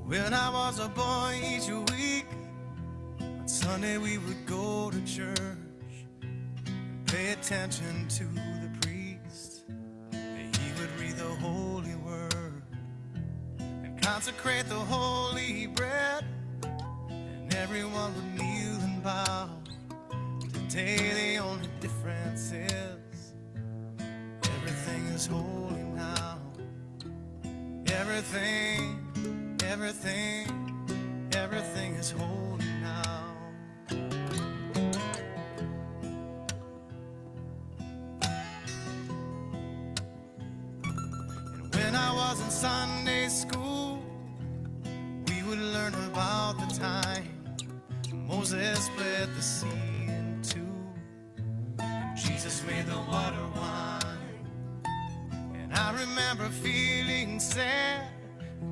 When I was a boy, each week on Sunday we would go to church and pay attention to the priest. He would read the holy word and consecrate the holy bread, and everyone would kneel and bow. Today the only difference is everything is holy now. Everything is holy now. And when I was in Sunday school, we would learn about the time Moses split the sea in two, and Jesus made the water wine. And I remember feeling sad.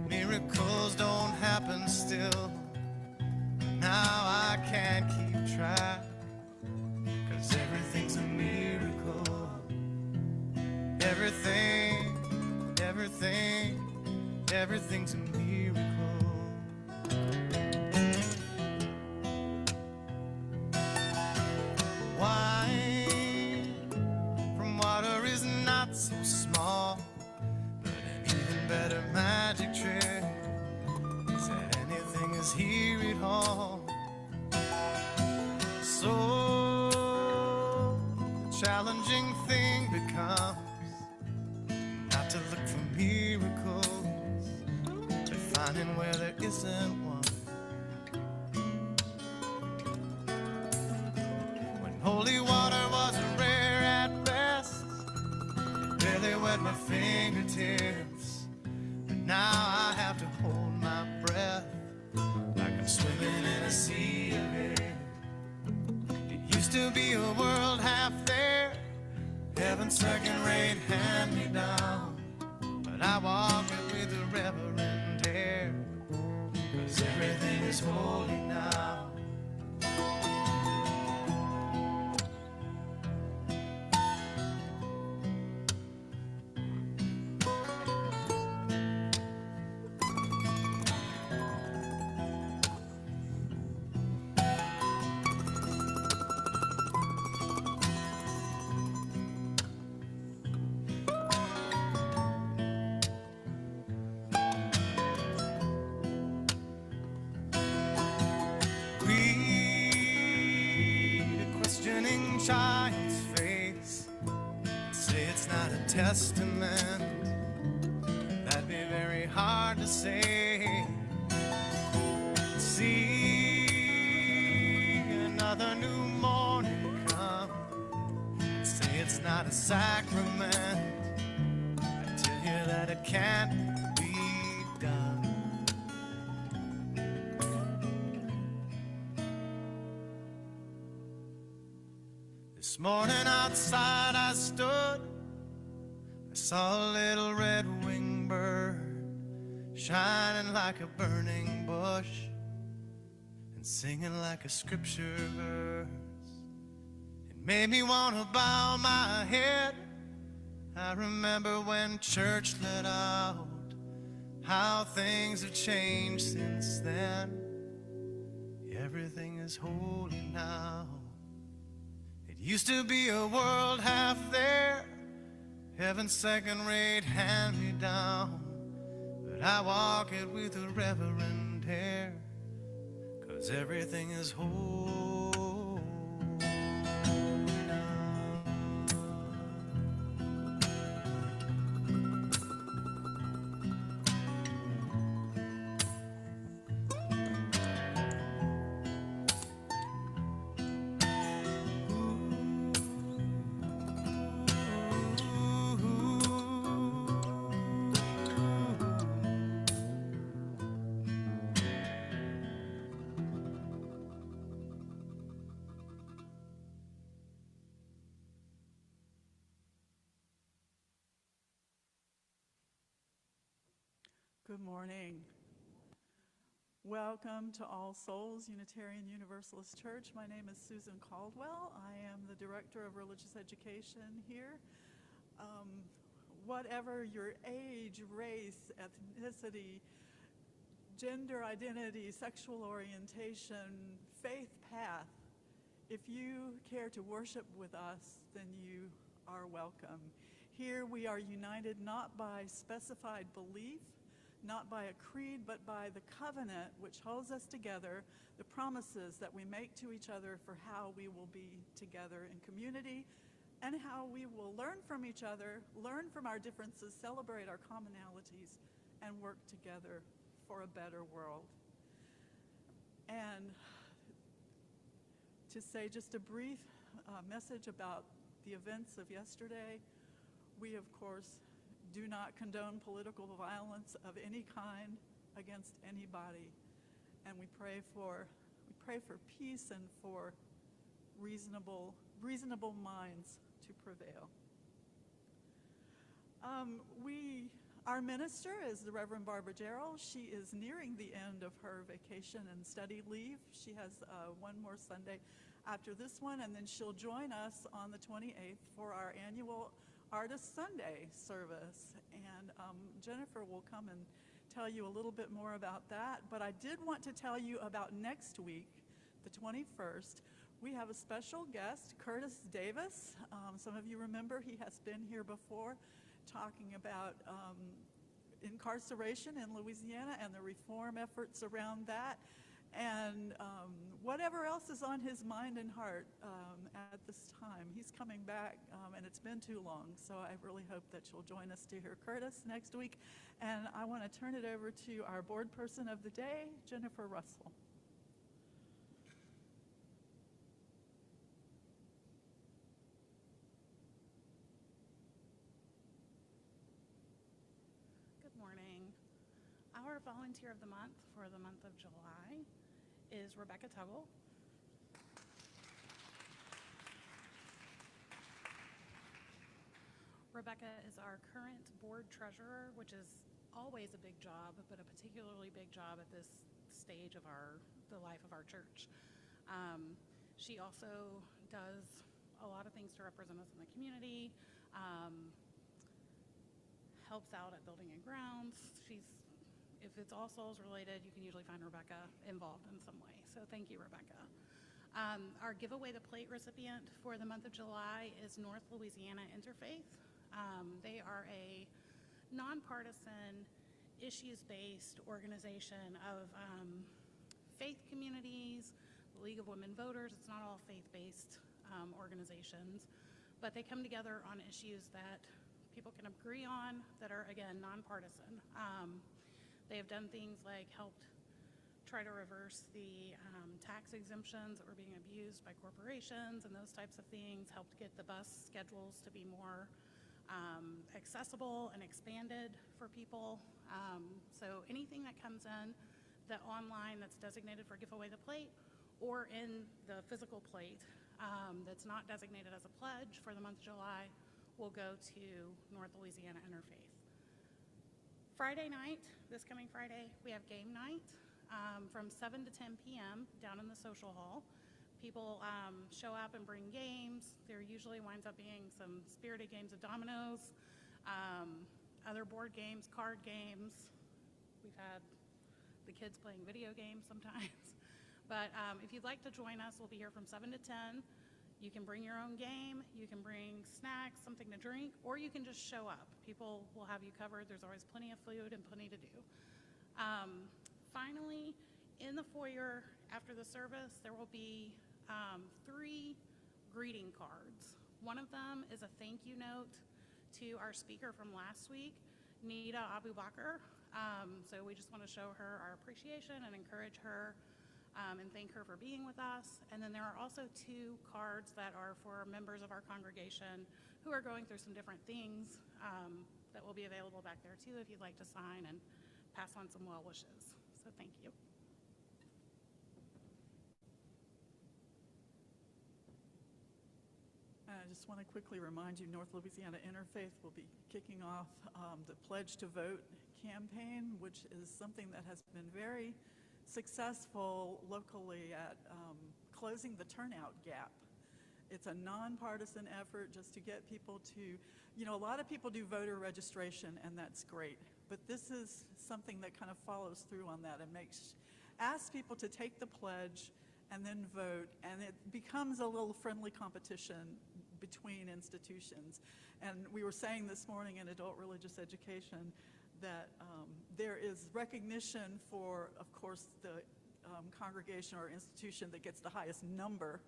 Miracles don't happen still. Now I can't keep track, 'cause everything's a miracle. Everything's a miracle. Wine from water is not so small, but an even better magic trick is that anything is here at all. So the challenging thing becomes not to look for miracles, but finding where there isn't one. When holy water was rare at best, it barely wet my fingertips, but now I have to hold my breath like I'm swimming in a sea of it. It used to be a world half there, heaven's second-rate hand-me-down, but I walk it with a reverent air, 'cause everything is holy now. Child's face, say it's not a testament. That'd be very hard to say. See another new morning come, say it's not a sacrament. I tell you that it can't be done. This morning outside I stood, I saw a little red-winged bird shining like a burning bush and singing like a scripture verse. It made me want to bow my head. I remember when church let out, how things have changed since then. Everything is holy now. Used to be a world half there, heaven's second-rate hand-me-down, but I walk it with a reverent air, 'cause everything is holy now. Good morning. Welcome to All Souls Unitarian Universalist Church. My name is Susan Caldwell. I am the Director of Religious Education here. Whatever your age, race, ethnicity, gender identity, sexual orientation, faith path. If you care to worship with us, then you are welcome. Here we are united not by specified belief, not by a creed, but by the covenant which holds us together, the promises that we make to each other for how we will be together in community, and how we will learn from each other, learn from our differences, celebrate our commonalities, and work together for a better world. And to say just a brief message about the events of yesterday, we of course do not condone political violence of any kind against anybody, and we pray for peace and for reasonable minds to prevail. Our minister is the Reverend Barbara Jarrell. She is nearing the end of her vacation and study leave. She has one more Sunday after this one, and then she'll join us on the 28th for our annual Artist Sunday service. And Jennifer will come and tell you a little bit more about that. But I did want to tell you about next week, the 21st. We have a special guest, Curtis Davis. Some of you remember he has been here before talking about incarceration in Louisiana and the reform efforts around that, and whatever else is on his mind and heart at this time. He's coming back, and it's been too long, so I really hope that you'll join us to hear Curtis next week. And I want to turn it over to our board person of the day, Jennifer Russell. Our volunteer of the month for the month of July is Rebecca Tuggle. Rebecca is our current board treasurer, which is always a big job, but a particularly big job at this stage of the life of our church. She also does a lot of things to represent us in the community, helps out at building and grounds. If it's All Souls related, you can usually find Rebecca involved in some way. So thank you, Rebecca. Our Giveaway the Plate recipient for the month of July is North Louisiana Interfaith. They are a nonpartisan, issues-based organization of faith communities, the League of Women Voters. It's not all faith-based organizations, but they come together on issues that people can agree on that are, again, nonpartisan. They have done things like helped try to reverse the tax exemptions that were being abused by corporations and those types of things, helped get the bus schedules to be more accessible and expanded for people. So anything that comes in that online that's designated for Giveaway the Plate or in the physical plate that's not designated as a pledge for the month of July will go to North Louisiana Interfaith. Friday night, this coming Friday, we have game night from 7 to 10 p.m. down in the social hall. People show up and bring games. There usually winds up being some spirited games of dominoes, other board games, card games. We've had the kids playing video games sometimes. But if you'd like to join us, we'll be here from 7 to 10. You can bring your own game, you can bring snacks, something to drink, or you can just show up. People will have you covered. There's always plenty of food and plenty to do. Finally, in the foyer after the service, there will be 3 greeting cards. One of them is a thank you note to our speaker from last week, Nida Abu Bakr. So we just want to show her our appreciation and encourage her and thank her for being with us. And then there are also 2 cards that are for members of our congregation who are going through some different things that will be available back there too if you'd like to sign and pass on some well wishes. So thank you. I just want to quickly remind you, North Louisiana Interfaith will be kicking off the Pledge to Vote campaign, which is something that has been very successful locally at closing the turnout gap. It's a nonpartisan effort just to get people to, a lot of people do voter registration, and that's great. but this is something that kind of follows through on that and asks people to take the pledge and then vote, and it becomes a little friendly competition between institutions. And we were saying this morning in adult religious education that there is recognition for, of course, the congregation or institution that gets the highest number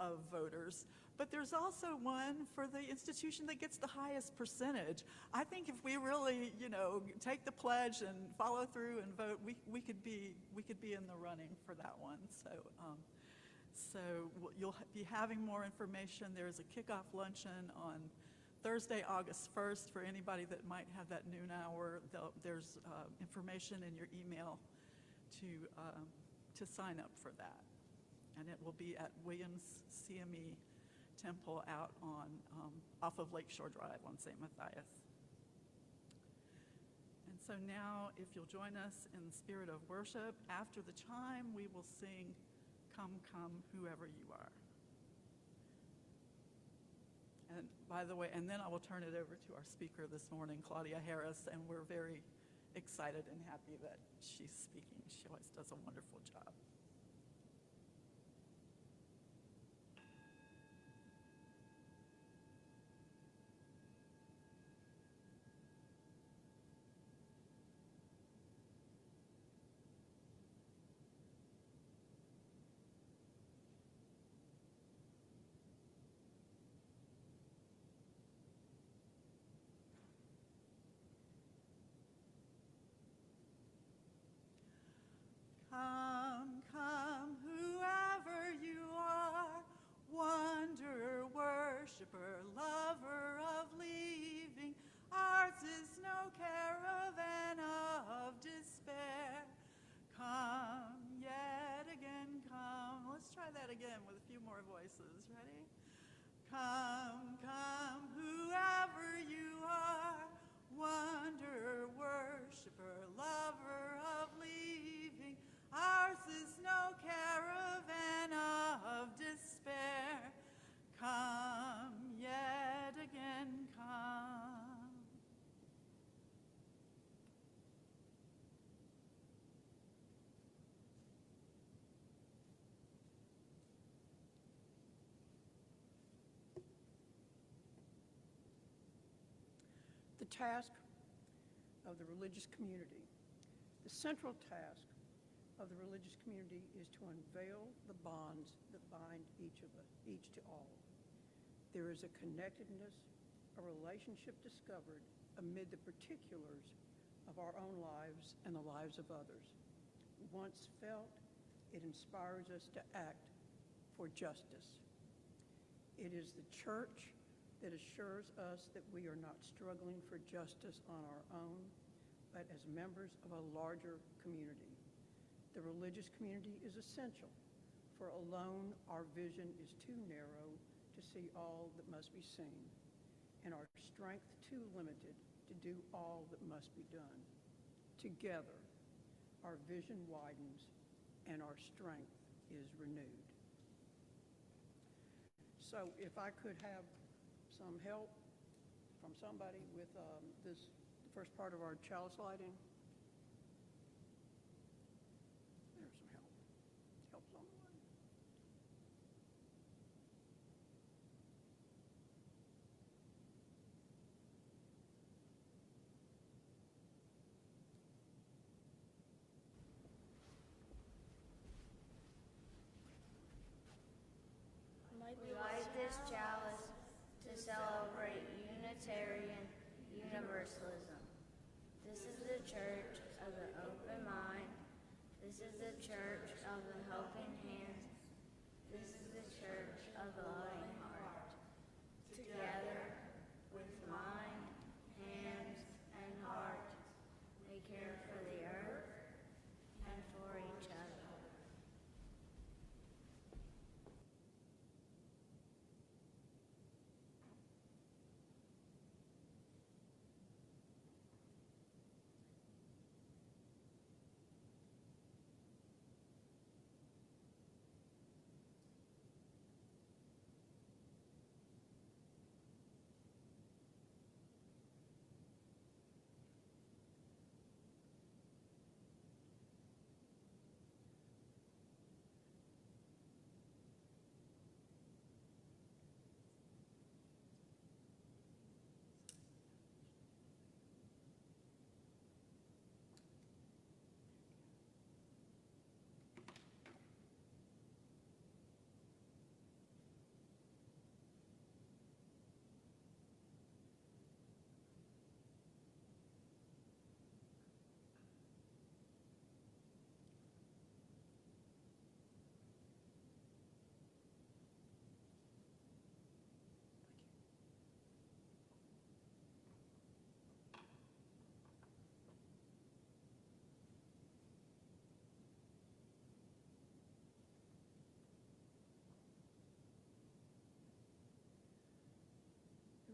of voters, but there's also one for the institution that gets the highest percentage. I think if we really, take the pledge and follow through and vote, we could be in the running for that one. So you'll be having more information. There's a kickoff luncheon on Thursday, August 1st, for anybody that might have that noon hour. There's information in your email to sign up for that. And it will be at Williams CME Temple out on off of Lakeshore Drive on St. Matthias. And so now, if you'll join us in the spirit of worship, after the chime, we will sing "Come, Come, Whoever You Are." And by the way, and then I will turn it over to our speaker this morning, Claudia Harris, and we're very excited and happy that she's speaking. She always does a wonderful job. Come, come, whoever you are, wonder, worshiper, lover of leaving. Ours is no caravan of despair. Come, yet again, come. Let's try that again with a few more voices. Ready? Come, come, whoever you are, wonder, worshiper, lover of leaving. Ours is no caravan of despair. Come, yet again, come. The task of the religious community, the central task of the religious community, is to unveil the bonds that bind each to all. There is a connectedness, a relationship discovered amid the particulars of our own lives and the lives of others. Once felt, it inspires us to act for justice. It is the church that assures us that we are not struggling for justice on our own, but as members of a larger community. The religious community is essential, for alone our vision is too narrow to see all that must be seen, and our strength too limited to do all that must be done. Together, our vision widens and our strength is renewed. So if I could have some help from somebody with the first part of our chalice lighting. There's some help. Help someone. We light this chalice to celebrate Unitarian Universalism. This is the church of the open mind. This is the church of the helping hands. This is the church of the loving heart. Together, with mind, hands, and heart, they care for the earth and for each other.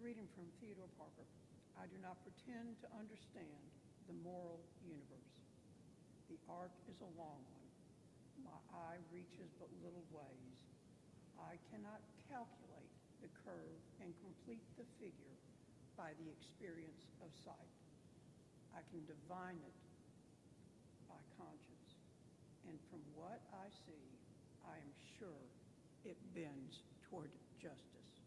reading from Theodore Parker. I do not pretend to understand the moral universe. The arc is a long one. My eye reaches but little ways. I cannot calculate the curve and complete the figure by the experience of sight. I can divine it by conscience. And from what I see, I am sure it bends toward justice.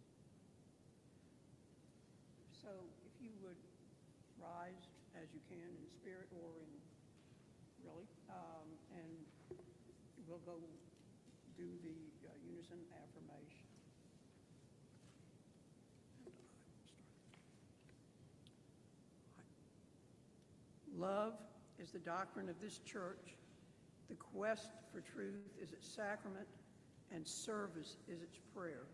So if you would rise as you can in spirit or in really, and we'll go do the unison affirmation. Love is the doctrine of this church. The quest for truth is its sacrament, and service is its prayer.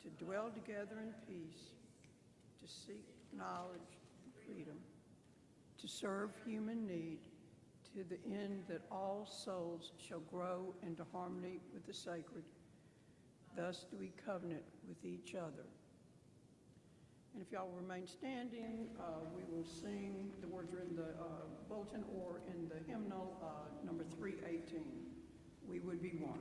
To dwell together in peace, to seek knowledge and freedom, to serve human need, to the end that all souls shall grow into harmony with the sacred. Thus do we covenant with each other. And if y'all remain standing, we will sing, the words are in the bulletin or in the hymnal, number 318. We would be one.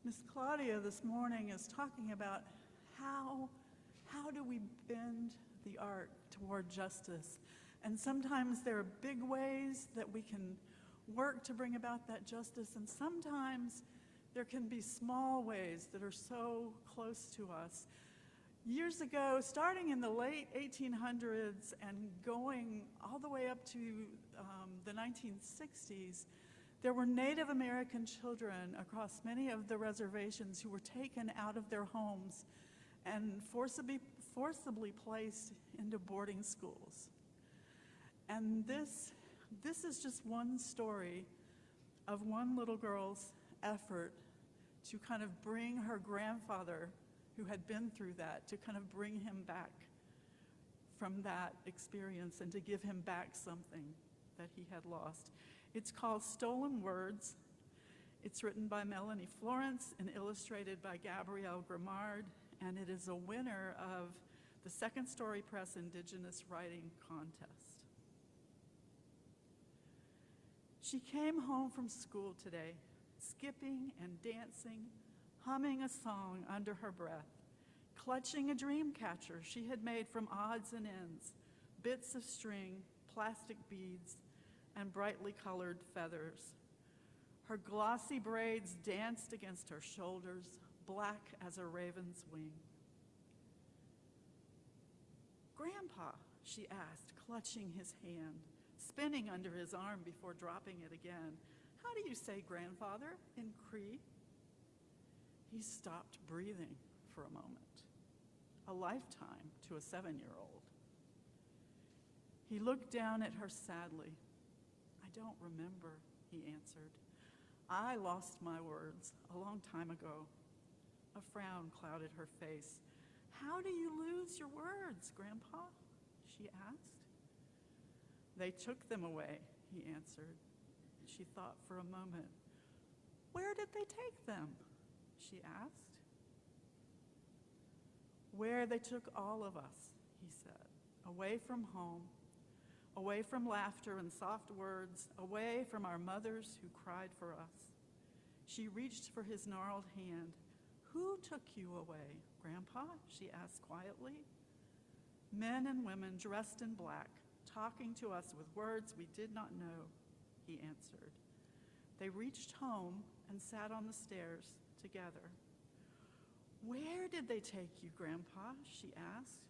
Miss Claudia this morning is talking about how do we bend the arc toward justice. And sometimes there are big ways that we can work to bring about that justice, and sometimes there can be small ways that are so close to us. Years ago, starting in the late 1800s and going all the way up to the 1960s, there were Native American children across many of the reservations who were taken out of their homes and forcibly placed into boarding schools. And this is just one story of one little girl's effort to kind of bring her grandfather, who had been through that, to kind of bring him back from that experience and to give him back something that he had lost. It's called Stolen Words. It's written by Melanie Florence and illustrated by Gabrielle Grimard, and it is a winner of the Second Story Press Indigenous Writing Contest. She came home from school today, skipping and dancing, humming a song under her breath, clutching a dream catcher she had made from odds and ends, bits of string plastic beads and brightly colored feathers. Her glossy braids danced against her shoulders, black as a raven's wing. "Grandpa," she asked, clutching his hand, spinning under his arm before dropping it again, "how do you say grandfather in Cree?" He stopped breathing for a moment, a lifetime to a 7-year-old. He looked down at her sadly. "I don't remember," he answered. "I lost my words a long time ago." A frown clouded her face. "How do you lose your words, Grandpa?" she asked. "They took them away," he answered. She thought for a moment. "Where did they take them?" she asked. "Where they took all of us," he said, "away from home, away from laughter and soft words, away from our mothers who cried for us." She reached for his gnarled hand. "Who took you away, Grandpa?" she asked quietly. "Men and women dressed in black, talking to us with words we did not know," he answered. They reached home and sat on the stairs together. "Where did they take you, Grandpa?" she asked.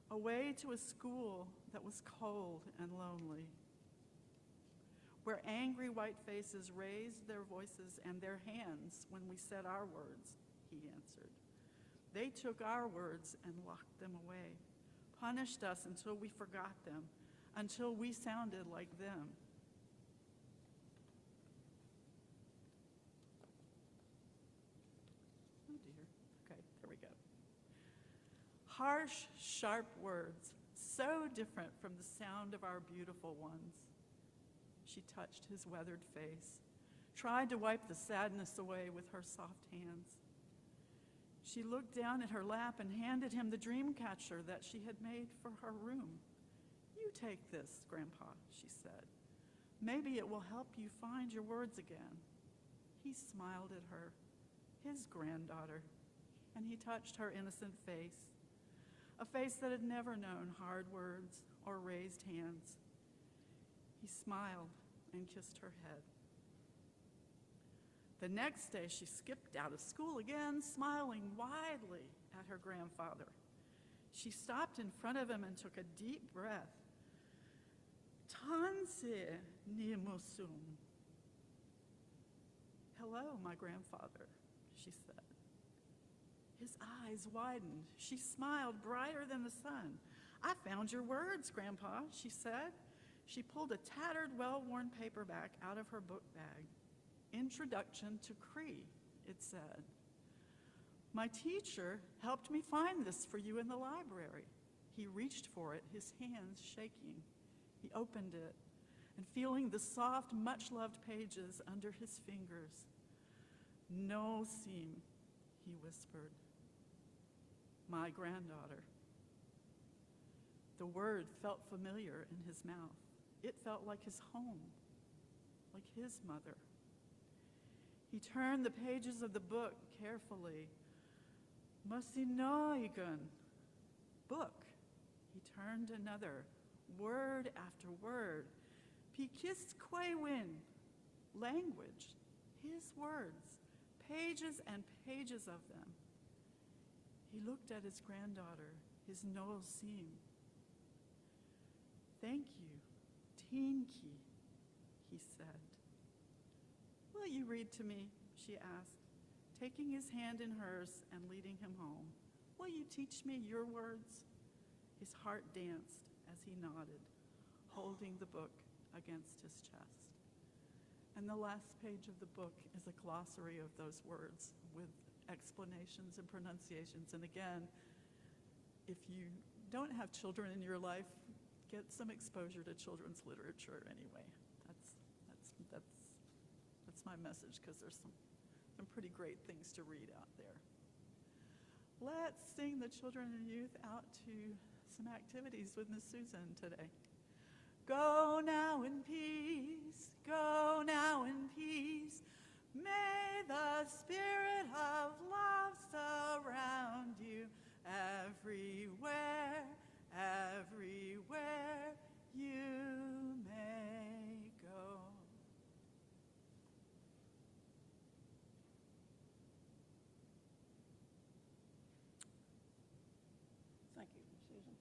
"Away to a school that was cold and lonely, where angry white faces raised their voices and their hands when we said our words," he answered. "They took our words and locked them away, punished us until we forgot them, until we sounded like them." Oh dear. Okay, there we go. Harsh, sharp words, so different from the sound of our beautiful ones. She touched his weathered face, tried to wipe the sadness away with her soft hands. She looked down at her lap and handed him the dream catcher that she had made for her room. "You take this, Grandpa," she said. "Maybe it will help you find your words again." He smiled at her, his granddaughter, and he touched her innocent face, a face that had never known hard words or raised hands. He smiled and kissed her head. The next day, she skipped out of school again, smiling widely at her grandfather. She stopped in front of him and took a deep breath. "Tanse nimusum." "Hello, my grandfather," she said. His eyes widened. She smiled brighter than the sun. "I found your words, Grandpa," she said. She pulled a tattered, well-worn paperback out of her book bag. "Introduction to Cree," it said. "My teacher helped me find this for you in the library." He reached for it, his hands shaking. He opened it, and feeling the soft, much-loved pages under his fingers. "No seam," he whispered. "My granddaughter." The word felt familiar in his mouth. It felt like his home, like his mother. He turned the pages of the book carefully. "Masinoigan," book. He turned another, word after word. "Pikiskwewin," language, his words, pages and pages of them. He looked at his granddaughter, his nose seam. "Thank you, Teenki," he said. "Will you read to me?" she asked, taking his hand in hers and leading him home. "Will you teach me your words?" His heart danced as he nodded, holding the book against his chest. And the last page of the book is a glossary of those words with explanations and pronunciations. And again, if you don't have children in your life, get some exposure to children's literature anyway. That's my message, because there's some pretty great things to read out there. Let's sing the children and youth out to some activities with Miss Susan today. Go now in peace, go now in peace. May the spirit of love surround you everywhere, everywhere. you may go. Thank you, Susan.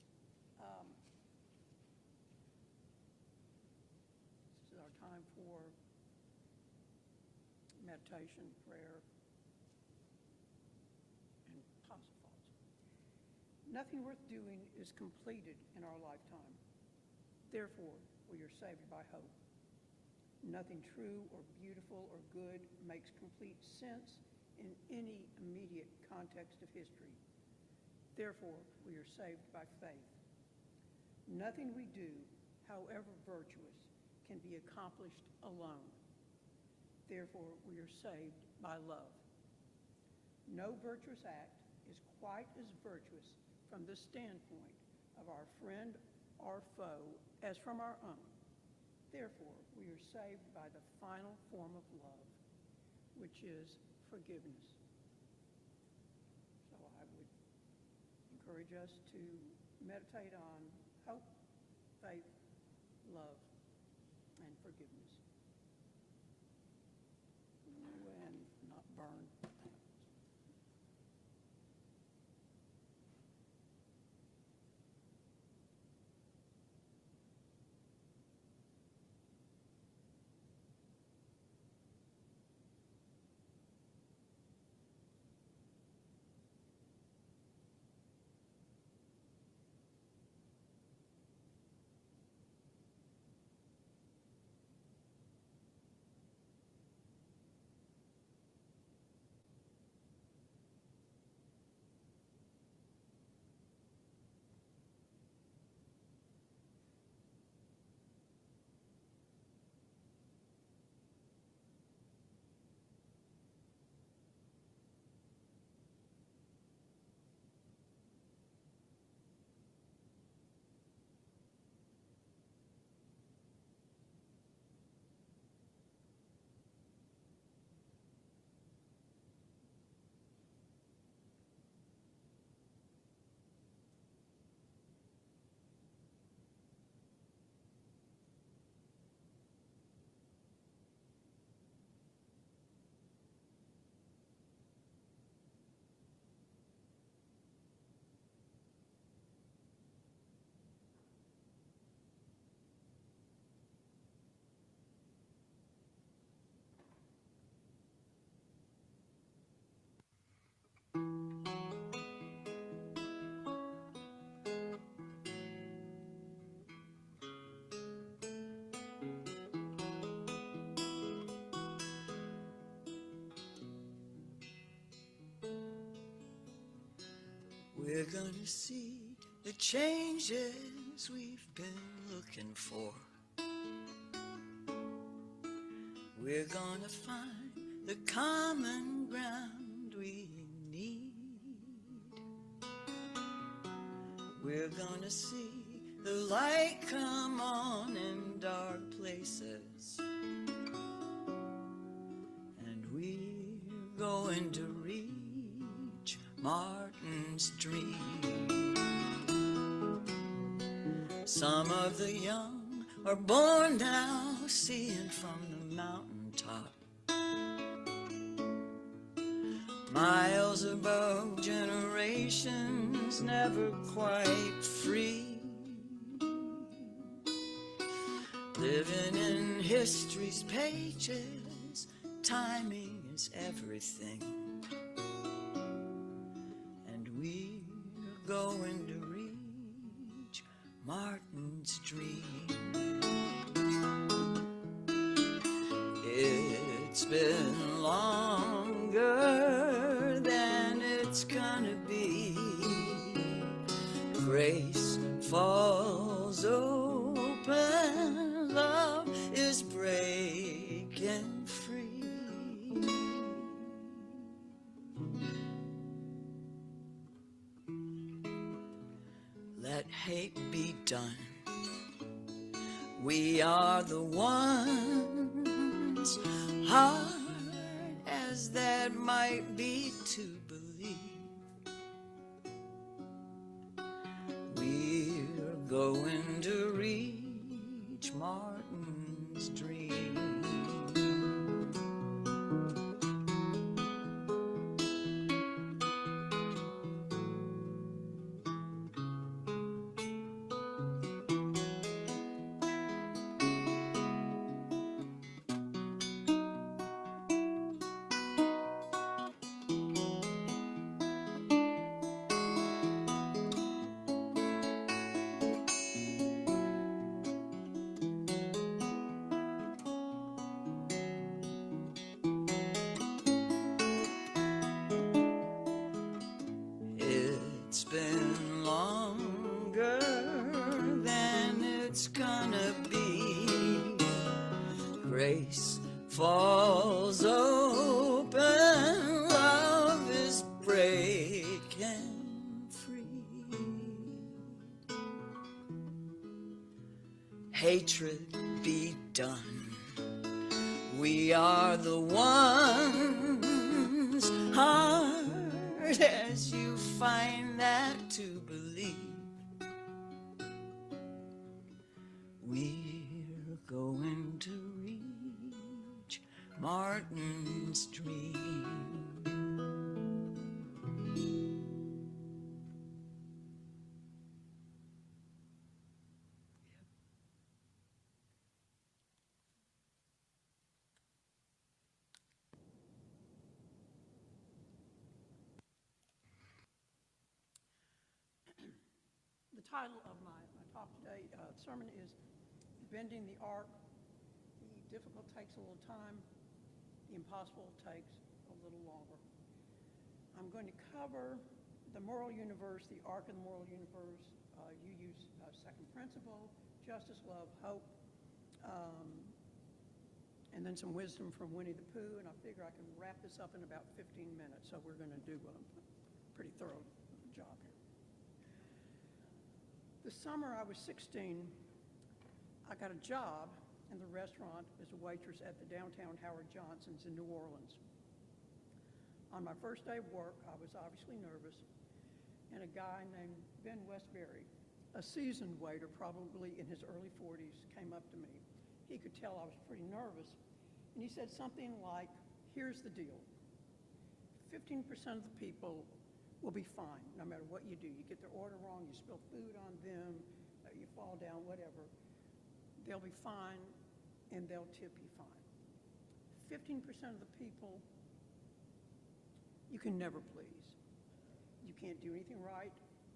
This is our time for meditation, prayer, and positive thoughts. Nothing worth doing is completed in our lifetime. Therefore, we are saved by hope. Nothing true or beautiful or good makes complete sense in any immediate context of history. Therefore, we are saved by faith. Nothing we do, however virtuous, can be accomplished alone. Therefore, we are saved by love. No virtuous act is quite as virtuous from the standpoint of our friend or foe as from our own. Therefore, we are saved by the final form of love, which is forgiveness. So I would encourage us to meditate on hope, faith, love, and forgiveness. And not burn. We're gonna see the changes we've been looking for. We're gonna find the common ground we need. We're gonna see the light come on in dark places. And we're going to reach Martin's dream. Some of the young are born now, seeing from the mountaintop. Miles above generations, never quite free. Living in history's pages, timing is everything. And we're going to reach Martin's dream. It's been longer than it's gonna be. Grace falls open, love is breaking free. Let hate be done. We are the ones, hard as that might be to believe. We're going to reach been longer than it's gonna be. Grace falls open, love is breaking free. Hatred be done. We are the ones. Hard as you find that to believe, we're going to reach Martin's dream. The title of my talk today, sermon, is Bending the Arc. The difficult takes a little time. The impossible takes a little longer. I'm going to cover the moral universe, the arc of the moral universe. You use second principle, justice, love, hope, and then some wisdom from Winnie the Pooh, and I figure I can wrap this up in about 15 minutes, so we're going to do a pretty thorough job here. The summer I was 16, I got a job in the restaurant as a waitress at the downtown Howard Johnson's in New Orleans. On my first day of work, I was obviously nervous, and a guy named Ben Westbury, a seasoned waiter, probably in his early 40s, came up to me. He could tell I was pretty nervous, and he said something like, "Here's the deal. 15% of the people will be fine, no matter what you do. You get their order wrong, you spill food on them, you fall down, whatever. They'll be fine, and they'll tip you fine. 15% of the people, you can never please. You can't do anything right.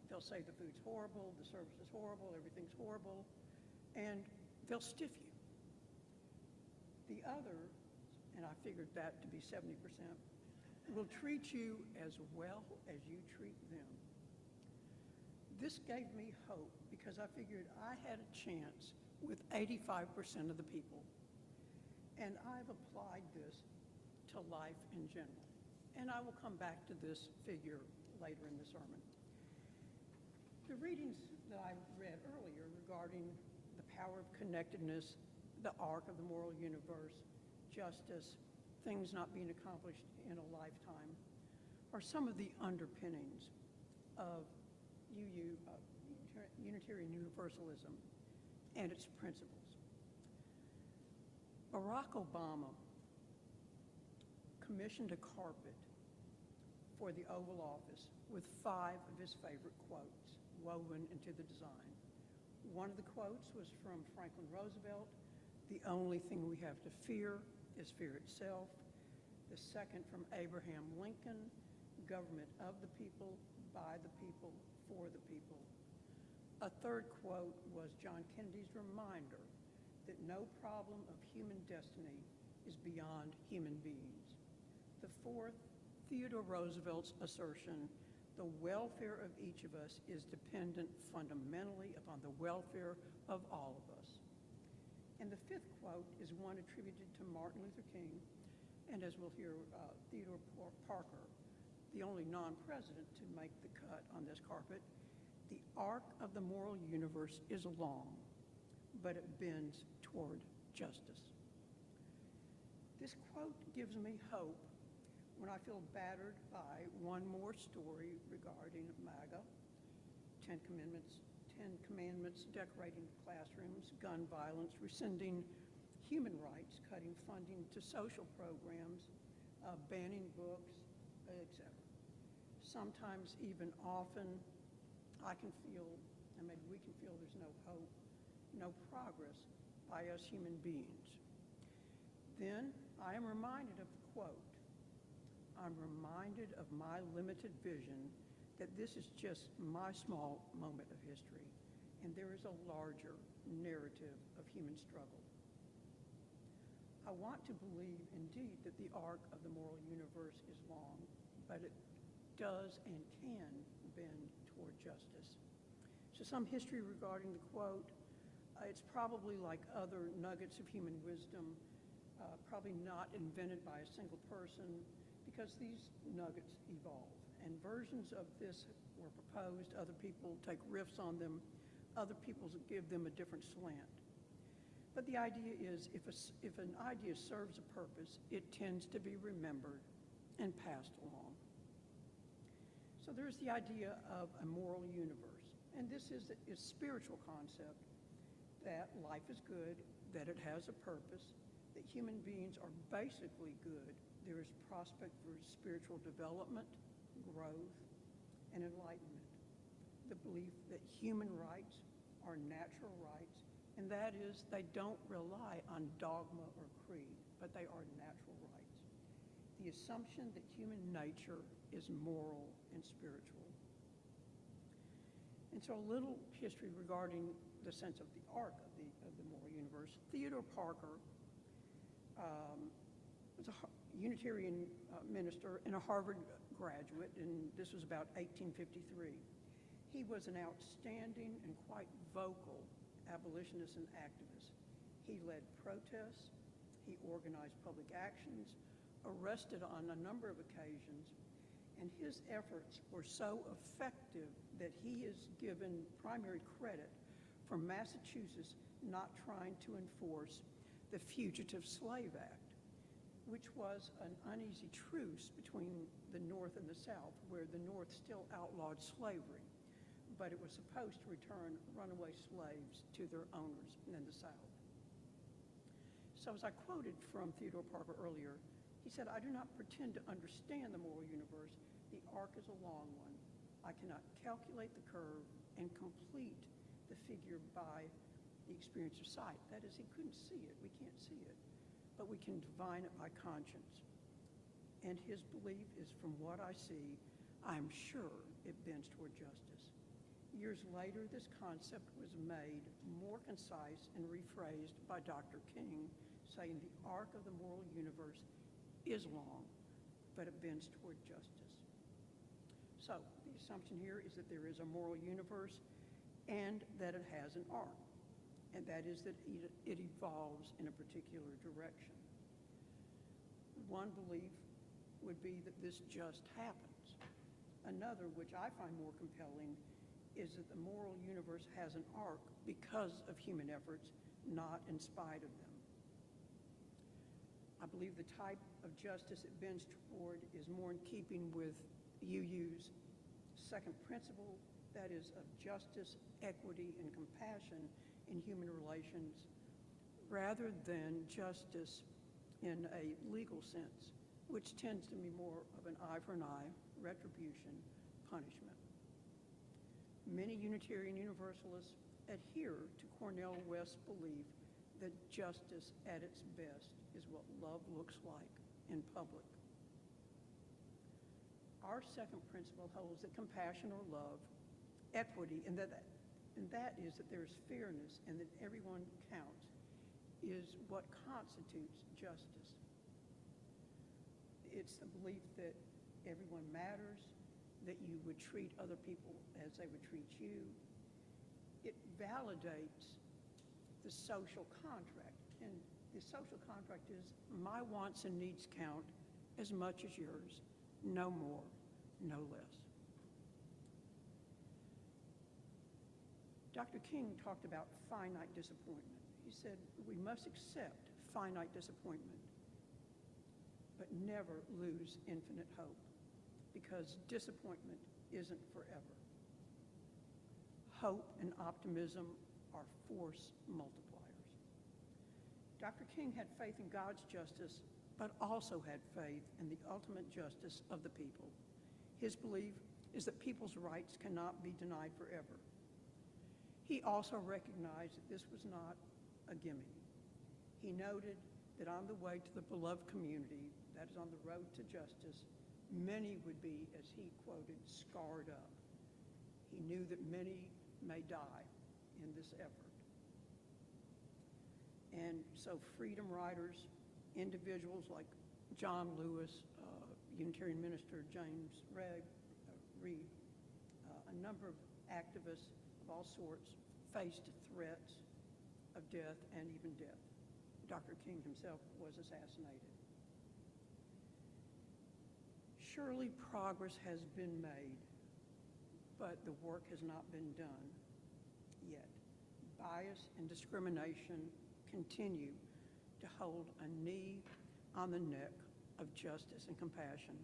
They'll say the food's horrible, the service is horrible, everything's horrible, and they'll stiff you. The other, and I figured that to be 70%, will treat you as well as you treat them." This gave me hope because I figured I had a chance with 85% of the people. And I've applied this to life in general. And I will come back to this figure later in the sermon. The readings that I read earlier regarding the power of connectedness, the arc of the moral universe, justice, things not being accomplished in a lifetime, are some of the underpinnings of Unitarian Universalism and its principles. Barack Obama commissioned a carpet for the Oval Office with 5 of his favorite quotes woven into the design. One of the quotes was from Franklin Roosevelt: "The only thing we have to fear is fear itself." The second from Abraham Lincoln: "Government of the people, by the people, for the people." A third quote was John Kennedy's reminder that no problem of human destiny is beyond human beings. The fourth, Theodore Roosevelt's assertion: "The welfare of each of us is dependent fundamentally upon the welfare of all of us." And the fifth quote is one attributed to Martin Luther King, and as we'll hear, Theodore Parker, the only non-president to make the cut on this carpet: "The arc of the moral universe is long, but it bends toward justice." This quote gives me hope when I feel battered by one more story regarding MAGA, 10 Commandments decorating classrooms, gun violence, rescinding human rights, cutting funding to social programs, banning books, etc. Sometimes, even often, I can feel, and maybe we can feel, there's no hope, no progress by us human beings. Then I am reminded of the quote. I'm reminded of my limited vision, that this is just my small moment of history, and there is a larger narrative of human struggle. I want to believe, indeed, that the arc of the moral universe is long, but it does and can bend toward justice. So some history regarding the quote. It's probably like other nuggets of human wisdom, probably not invented by a single person, because these nuggets evolve. And versions of this were proposed, other people take riffs on them, other people give them a different slant. But the idea is if an idea serves a purpose, it tends to be remembered and passed along. So there's the idea of a moral universe. And this is a spiritual concept that life is good, that it has a purpose, that human beings are basically good. There is prospect for spiritual development, growth, and enlightenment. The belief that human rights are natural rights, and that is they don't rely on dogma or creed, but they are natural rights. The assumption that human nature is moral and spiritual. And so a little history regarding the sense of the arc of the moral universe. Theodore Parker was a Unitarian minister and a Harvard graduate, and this was about 1853. He was an outstanding and quite vocal abolitionist and activist. He led protests, he organized public actions, arrested on a number of occasions, and his efforts were so effective that he is given primary credit for Massachusetts not trying to enforce the Fugitive Slave Act, which was an uneasy truce between the North and the South, where the North still outlawed slavery, but it was supposed to return runaway slaves to their owners in the South. So as I quoted from Theodore Parker earlier, he said, "I do not pretend to understand the moral universe. The arc is a long one. I cannot calculate the curve and complete the figure by the experience of sight." That is, he couldn't see it. We can't see it. But we can divine it by conscience. And his belief is, from what I see, I'm sure it bends toward justice. Years later, this concept was made more concise and rephrased by Dr. King, saying the arc of the moral universe is long, but it bends toward justice. So the assumption here is that there is a moral universe and that it has an arc, and that is that it evolves in a particular direction. One belief would be that this just happens. Another, which I find more compelling, is that the moral universe has an arc because of human efforts, not in spite of them. I believe the type of justice it bends toward is more in keeping with UU's second principle, that is of justice, equity, and compassion in human relations, rather than justice in a legal sense, which tends to be more of an eye for an eye, retribution, punishment. Many Unitarian Universalists adhere to Cornel West's belief that justice at its best is what love looks like in public. Our second principle holds that compassion or love, equity, and that is that there is fairness and that everyone counts, is what constitutes justice. It's the belief that everyone matters, that you would treat other people as they would treat you. It validates the social contract. And the social contract is my wants and needs count as much as yours, no more, no less. Dr. King talked about finite disappointment. He said we must accept finite disappointment, but never lose infinite hope, because disappointment isn't forever. Hope and optimism are force multipliers. Dr. King had faith in God's justice, but also had faith in the ultimate justice of the people. His belief is that people's rights cannot be denied forever. He also recognized that this was not a gimme. He noted that on the way to the beloved community, that is on the road to justice, many would be, as he quoted, scarred up. He knew that many may die in this effort. And so freedom riders, individuals like John Lewis, Unitarian minister James Reed, a number of activists of all sorts faced threats of death and even death. Dr. King himself was assassinated. Surely progress has been made, but the work has not been done yet. Bias and discrimination continue to hold a knee on the neck of justice and compassion.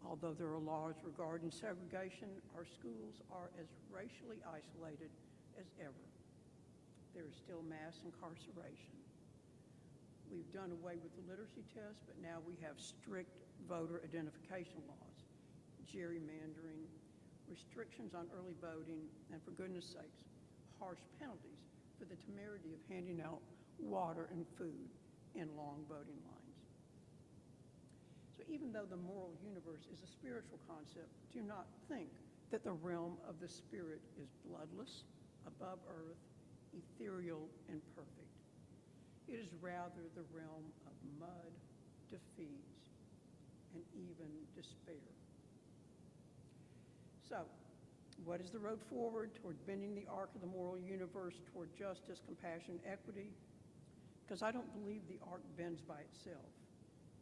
Although there are laws regarding segregation, our schools are as racially isolated as ever. There is still mass incarceration. We've done away with the literacy test, but now we have strict voter identification laws, gerrymandering, restrictions on early voting, and for goodness sakes, harsh penalties for the temerity of handing out water and food in long voting lines. So even though the moral universe is a spiritual concept, do not think that the realm of the spirit is bloodless, above earth, ethereal, and perfect. It is rather the realm of mud, defeats, and even despair. So, what is the road forward toward bending the arc of the moral universe toward justice, compassion, equity? Because I don't believe the arc bends by itself.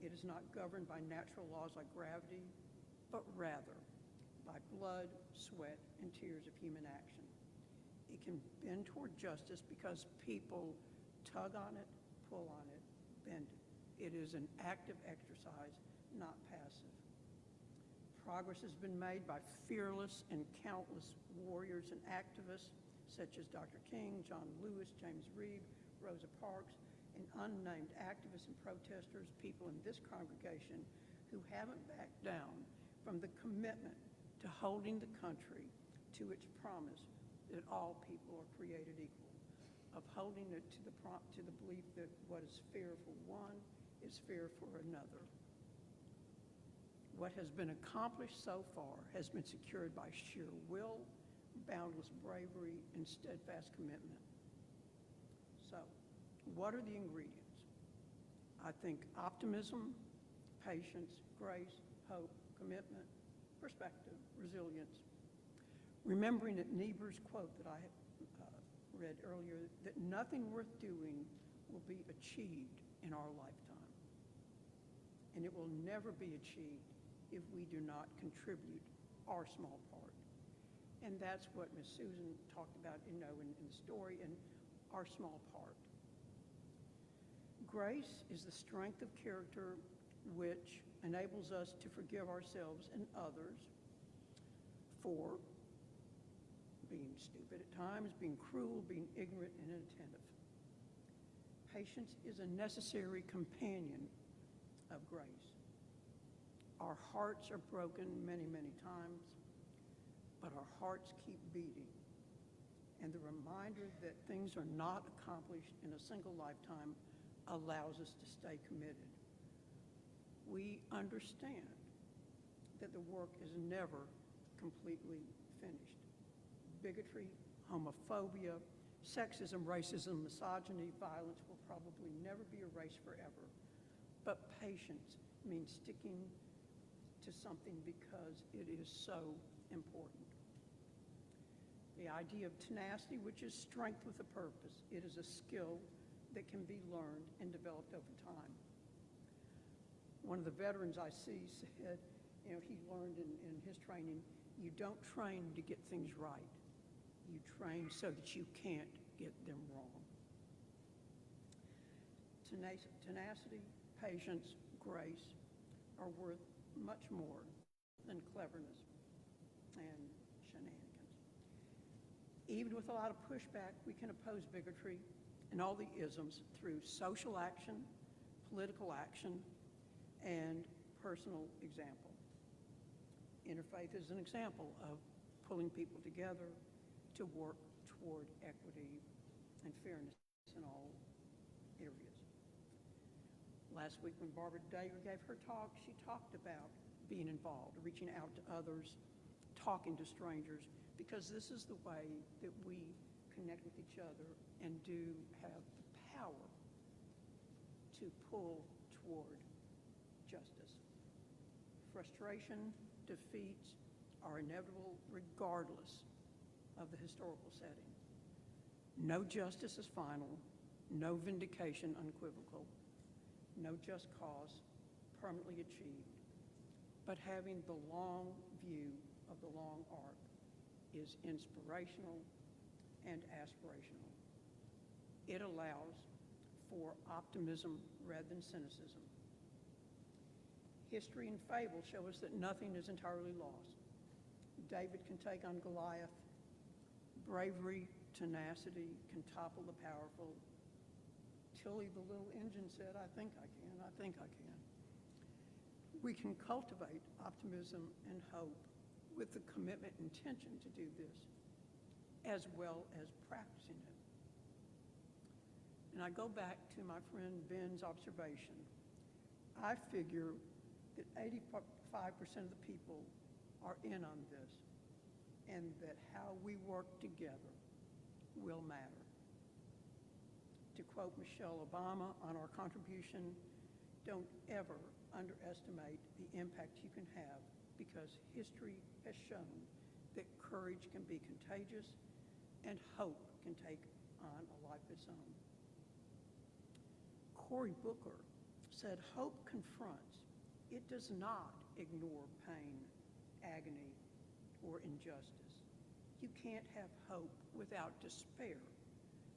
It is not governed by natural laws like gravity, but rather by blood, sweat, and tears of human action. It can bend toward justice because people tug on it, pull on it, bend it. It is an active exercise, not passive. Progress has been made by fearless and countless warriors and activists such as Dr. King, John Lewis, James Reeb, Rosa Parks, and unnamed activists and protesters, people in this congregation who haven't backed down from the commitment to holding the country to its promise that all people are created equal, of holding it to the belief that what is fair for one is fair for another. What has been accomplished so far has been secured by sheer will, boundless bravery, and steadfast commitment. So, what are the ingredients? I think optimism, patience, grace, hope, commitment, perspective, resilience. Remembering that Niebuhr's quote that I read earlier, that nothing worth doing will be achieved in our lifetime. And it will never be achieved if we do not contribute our small part. And that's what Ms. Susan talked about in the story, and our small part. Grace is the strength of character which enables us to forgive ourselves and others for being stupid at times, being cruel, being ignorant, and inattentive. Patience is a necessary companion of grace. Our hearts are broken many, many times, but our hearts keep beating. And the reminder that things are not accomplished in a single lifetime allows us to stay committed. We understand that the work is never completely finished. Bigotry, homophobia, sexism, racism, misogyny, violence will probably never be erased forever. But patience means sticking to something because it is so important. The idea of tenacity, which is strength with a purpose, it is a skill that can be learned and developed over time. One of the veterans I see said, he learned in his training, you don't train to get things right. You train so that you can't get them wrong. Tenacity, patience, grace are worth much more than cleverness and shenanigans. Even with a lot of pushback, we can oppose bigotry and all the isms through social action, political action, and personal example. Interfaith is an example of pulling people together to work toward equity and fairness in all areas. Last week when Barbara Dager gave her talk, she talked about being involved, reaching out to others, talking to strangers, because this is the way that we connect with each other and do have the power to pull toward justice. Frustration, defeats are inevitable regardless of the historical setting. No justice is final, no vindication unequivocal, no just cause permanently achieved, but having the long view of the long arc is inspirational and aspirational. It allows for optimism rather than cynicism. History and fable show us that nothing is entirely lost. David can take on Goliath. Bravery, tenacity can topple the powerful. Tilly the little engine said, I think I can, I think I can. We can cultivate optimism and hope with the commitment and intention to do this, as well as practicing it. And I go back to my friend Ben's observation. I figure that 85% of the people are in on this, and that how we work together will matter. To quote Michelle Obama on our contribution, don't ever underestimate the impact you can have, because history has shown that courage can be contagious and hope can take on a life of its own. Cory Booker said, hope confronts. It does not ignore pain, agony, or injustice. You can't have hope without despair,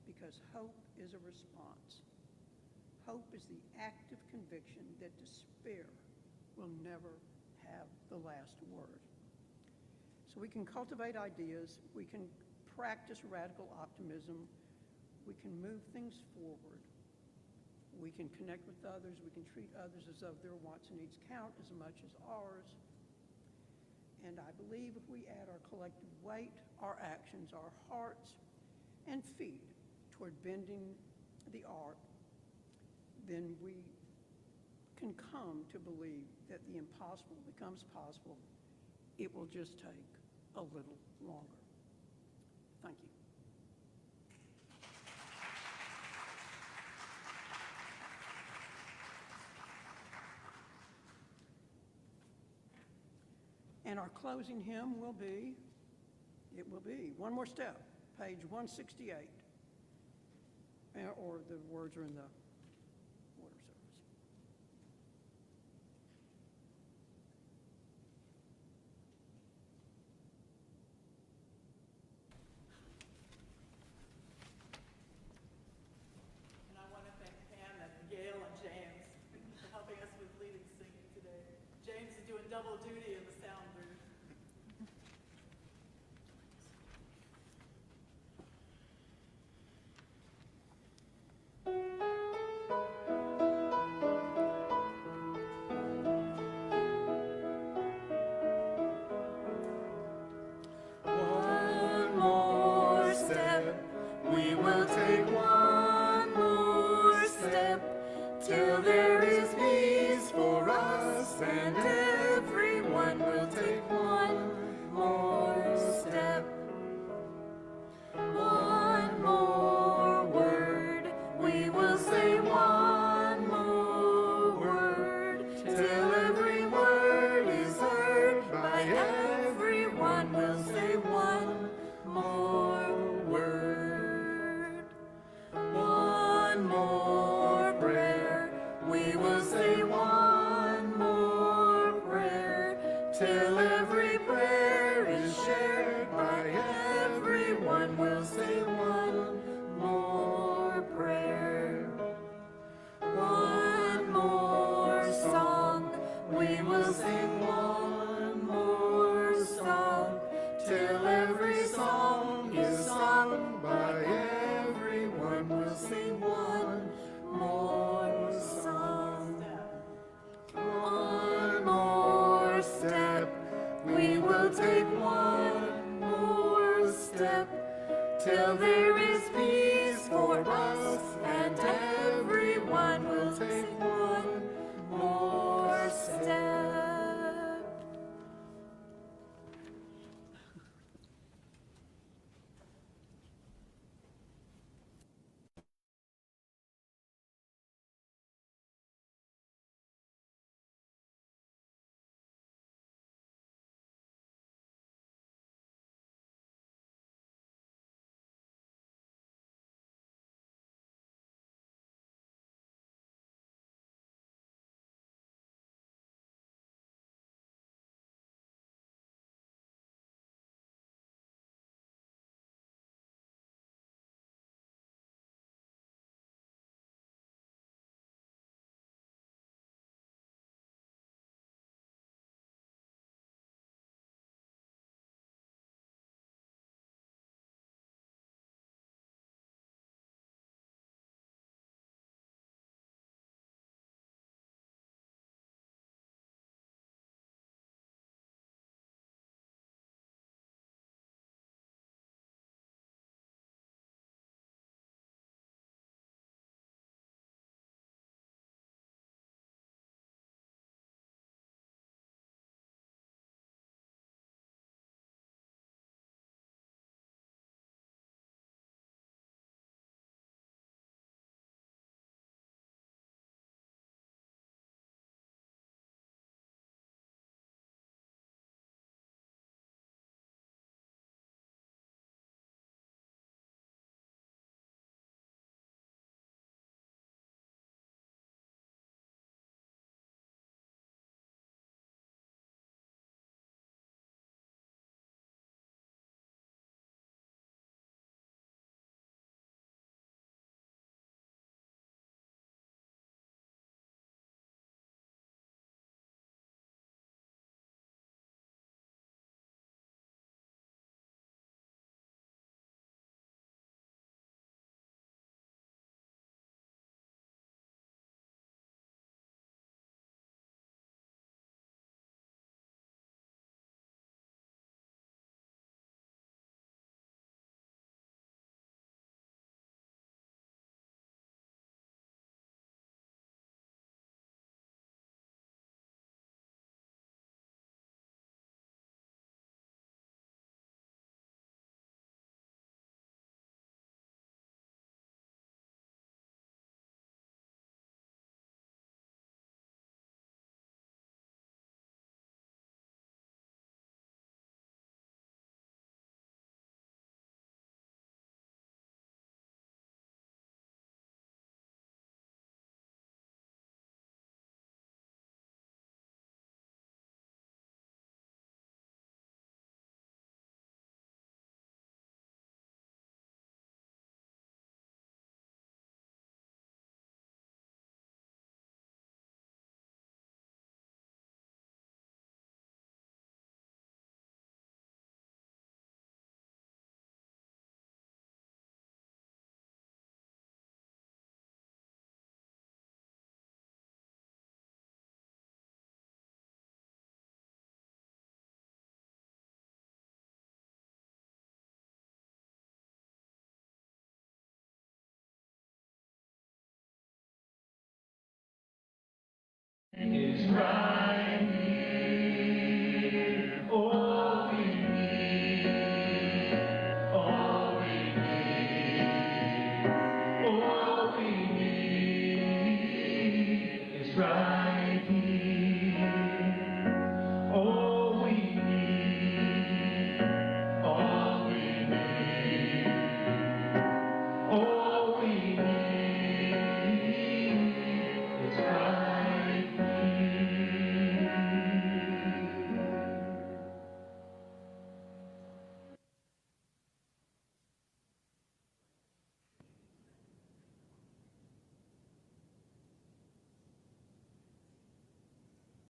because hope is a response. Hope is the active conviction that despair will never have the last word. So we can cultivate ideas, we can practice radical optimism, we can move things forward, we can connect with others, we can treat others as though their wants and needs count as much as ours. And I believe if we add our collective weight, our actions, our hearts, and feet toward bending the arc, then we can come to believe that the impossible becomes possible. It will just take a little longer. Thank you. And our closing hymn will be, One More Step, page 168. Or the words are in the order service. And I want to thank Pam and Gail and James for helping us with leading singing today. James is doing double duty in the sound booth. One more step, we will take one more step, till there is peace for us, and everyone will take one more step. One more word, we will say one more word, till every word is heard by everyone. We'll say one more word. One more prayer, we will say one more prayer, till every prayer is shared by everyone. We'll say one more prayer. One more song, we will sing one more song, till every song is sung by everyone. We'll sing one more song. One more step, we will take one more step, till there is peace for us, and everyone will take one more step. right here.